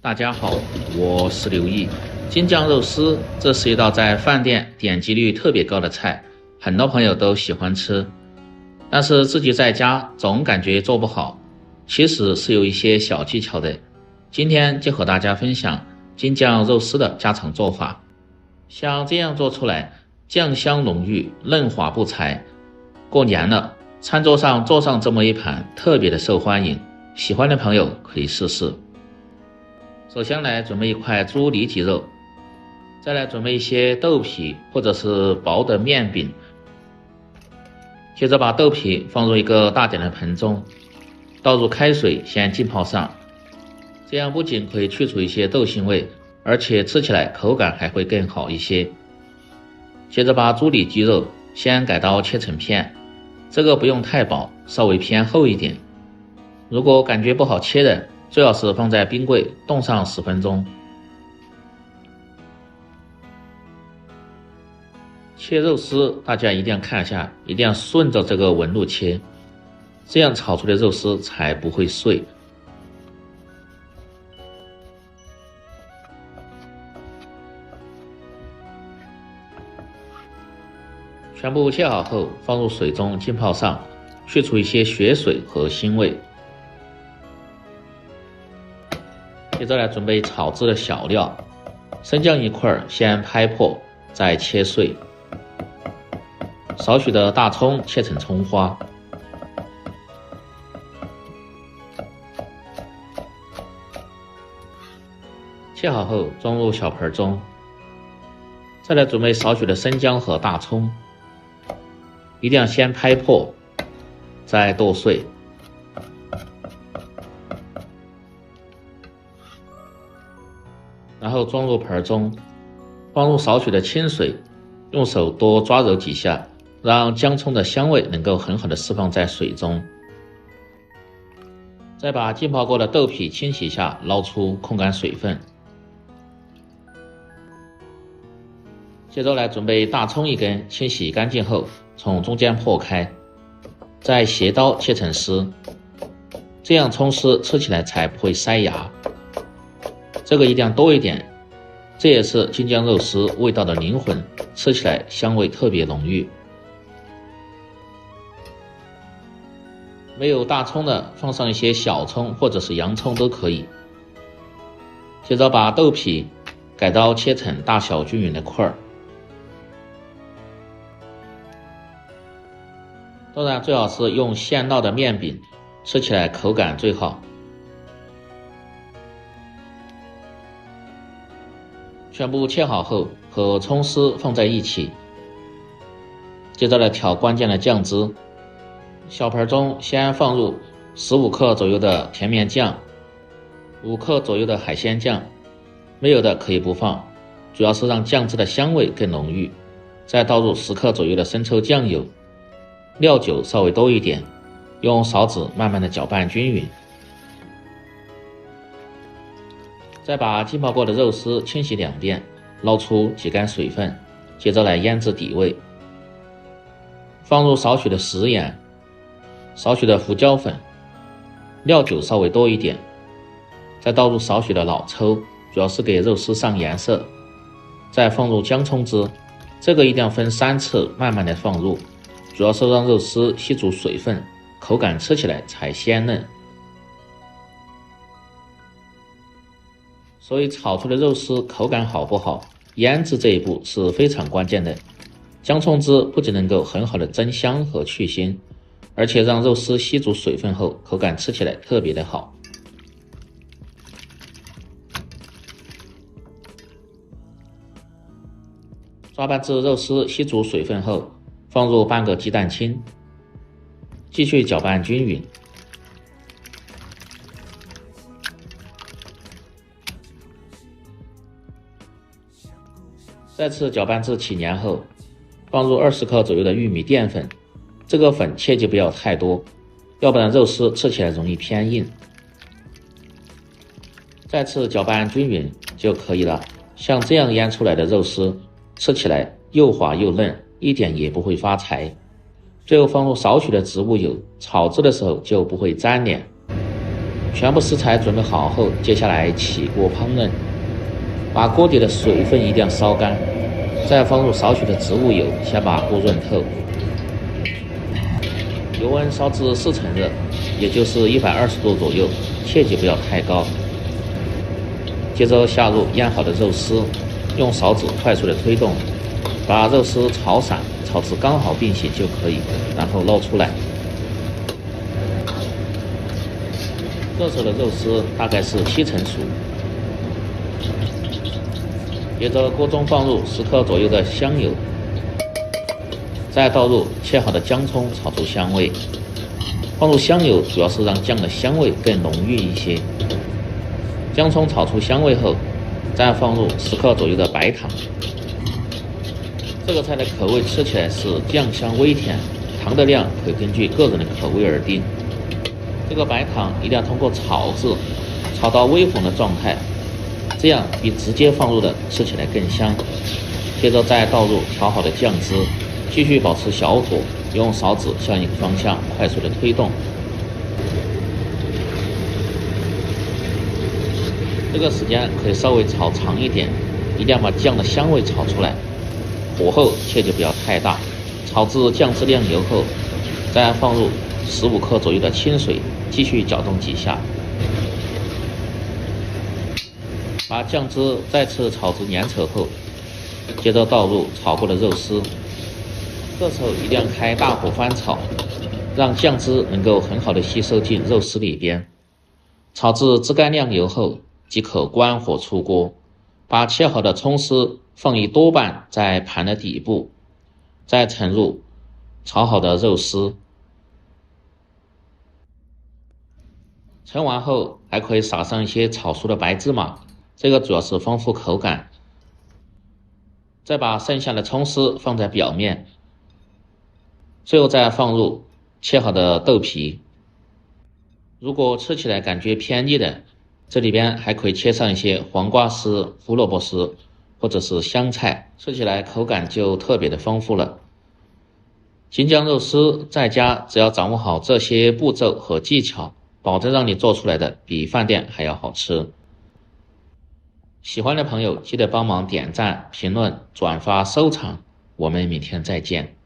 大家好，我是刘毅。京酱肉丝，这是一道在饭店点击率特别高的菜，很多朋友都喜欢吃。但是自己在家总感觉做不好，其实是有一些小技巧的。今天就和大家分享京酱肉丝的家常做法。像这样做出来，酱香浓郁，嫩滑不柴。过年了，餐桌上做上这么一盘，特别的受欢迎。喜欢的朋友可以试试。首先来准备一块猪里脊肉，再来准备一些豆皮或者是薄的面饼。接着把豆皮放入一个大点的盆中，倒入开水先浸泡上，这样不仅可以去除一些豆腥味，而且吃起来口感还会更好一些。接着把猪里脊肉先改刀切成片，这个不用太薄，稍微偏厚一点。如果感觉不好切的，最好是放在冰柜冻上10分钟。切肉丝大家一定要看一下，一定要顺着这个纹路切，这样炒出的肉丝才不会碎。全部切好后放入水中浸泡上，去除一些血水和腥味。接着来准备炒制的小料，生姜1块先拍破，再切碎。少许的大葱切成葱花，切好后装入小盆中。再来准备少许的生姜和大葱，一定要先拍破，再剁碎。然后装入盆中，放入少许的清水，用手多抓揉几下，让姜葱的香味能够很好的释放在水中。再把浸泡过的豆皮清洗一下，捞出控干水分。接着来准备大葱1根，清洗干净后从中间破开，再斜刀切成丝，这样葱丝吃起来才不会塞牙。这个一定要多一点，这也是京酱肉丝味道的灵魂，吃起来香味特别浓郁。没有大葱的，放上一些小葱或者是洋葱都可以。接着把豆皮改刀切成大小均匀的块儿，当然最好是用现烙的面饼，吃起来口感最好。全部切好后和葱丝放在一起，接着来调关键的酱汁。小盆中先放入15克左右的甜面酱，5克左右的海鲜酱，没有的可以不放，主要是让酱汁的香味更浓郁。再倒入10克左右的生抽酱油，料酒稍微多一点，用勺子慢慢的搅拌均匀。再把浸泡过的肉丝清洗2遍，捞出挤干水分，接着来腌制底味。放入少许的食盐，少许的胡椒粉，料酒稍微多一点，再倒入少许的老抽，主要是给肉丝上颜色。再放入姜葱汁，这个一定要分3次慢慢的放入，主要是让肉丝吸足水分，口感吃起来才鲜嫩。所以炒出的肉丝口感好不好，腌制这一步是非常关键的。姜葱汁不仅能够很好的增香和去腥，而且让肉丝吸足水分后，口感吃起来特别的好。抓拌至肉丝吸足水分后，放入半个鸡蛋清，继续搅拌均匀。再次搅拌至起黏后，放入20克左右的玉米淀粉，这个粉切记不要太多，要不然肉丝吃起来容易偏硬。再次搅拌均匀就可以了。像这样腌出来的肉丝，吃起来又滑又嫩，一点也不会发柴。最后放入少许的植物油，炒制的时候就不会粘连。全部食材准备好后，接下来起锅烹饪，把锅底的水分一定要烧干，再放入少许的植物油，先把锅润透。油温烧至4成热，也就是120度左右，切记不要太高。接着下入腌好的肉丝，用勺子快速的推动，把肉丝炒散，炒至刚好并行就可以，然后捞出来。这时候的肉丝大概是7成熟。接着锅中放入10克左右的香油，再倒入切好的姜葱，炒出香味。放入香油主要是让酱的香味更浓郁一些。姜葱炒出香味后，再放入10克左右的白糖。这个菜的口味吃起来是酱香微甜，糖的量可以根据个人的口味而定。这个白糖一定要通过炒制，炒到微红的状态，这样比直接放入的吃起来更香。接着再倒入调好的酱汁，继续保持小火，用勺子向一个方向快速的推动。这个时间可以稍微炒长一点，一定要把酱的香味炒出来。火候切记不要太大，炒至酱汁亮油后，再放入15克左右的清水，继续搅动几下，把酱汁再次炒至粘稠后，接着倒入炒过的肉丝。这时候一定要开大火翻炒，让酱汁能够很好的吸收进肉丝里边。炒至汁干亮油后，即可关火出锅。把切好的葱丝放一多半在盘的底部，再盛入炒好的肉丝。盛完后还可以撒上一些炒熟的白芝麻，这个主要是丰富口感。再把剩下的葱丝放在表面，最后再放入切好的豆皮。如果吃起来感觉偏腻的，这里边还可以切上一些黄瓜丝、胡萝卜丝或者是香菜，吃起来口感就特别的丰富了。京酱肉丝在家只要掌握好这些步骤和技巧，保证让你做出来的比饭店还要好吃。喜欢的朋友记得帮忙点赞、评论、转发、收藏，我们明天再见。